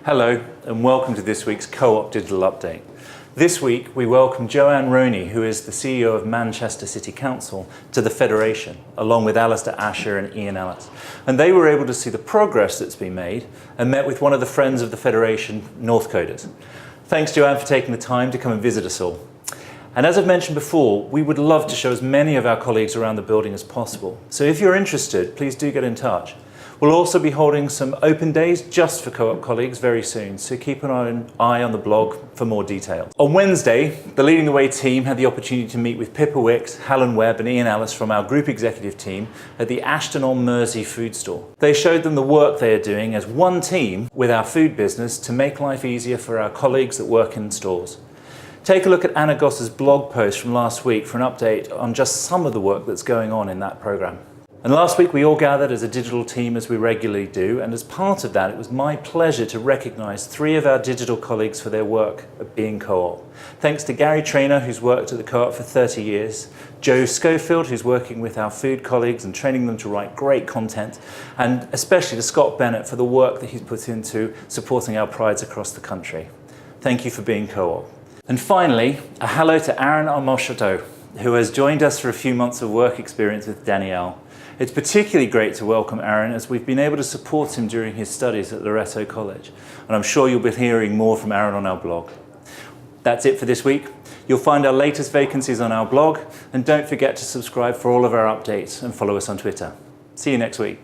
Hello and welcome to this week's Co-op Digital Update. This week we welcome Joanne Roney, who is the CEO of Manchester City Council, to the Federation, along with Alistair Asher and Ian Ellis. And they were able to see the progress that's been made and met with one of the Friends of the Federation, North Coders. Thanks Joanne for taking the time to come and visit us all. And as I've mentioned before, we would love to show as many of our colleagues around the building as possible. So if you're interested, please do get in touch. We'll also be holding some open days just for Co-op colleagues very soon, so keep an eye on the blog for more details. On Wednesday, the Leading the Way team had the opportunity to meet with Pippa Wicks, Helen Webb and Ian Ellis from our group executive team at the Ashton-on-Mersey food store. They showed them the work they are doing as one team with our food business to make life easier for our colleagues that work in stores. Take a look at Anna Goss's blog post from last week for an update on just some of the work that's going on in that programme. And last week we all gathered as a digital team as we regularly do, and as part of that it was my pleasure to recognise 3 of our digital colleagues for their work at being Co-op. Thanks to Gary Trainer, who's worked at the Co-op for 30 years, Joe Schofield, who's working with our food colleagues and training them to write great content, and especially to Scott Bennett for the work that he's put into supporting our prides across the country. Thank you for being Co-op. And finally, a hello to Aaron Armoshato, who has joined us for a few months of work experience with Danielle. It's particularly great to welcome Aaron as we've been able to support him during his studies at Loreto College. And I'm sure you'll be hearing more from Aaron on our blog. That's it for this week. You'll find our latest vacancies on our blog, and don't forget to subscribe for all of our updates and follow us on Twitter. See you next week.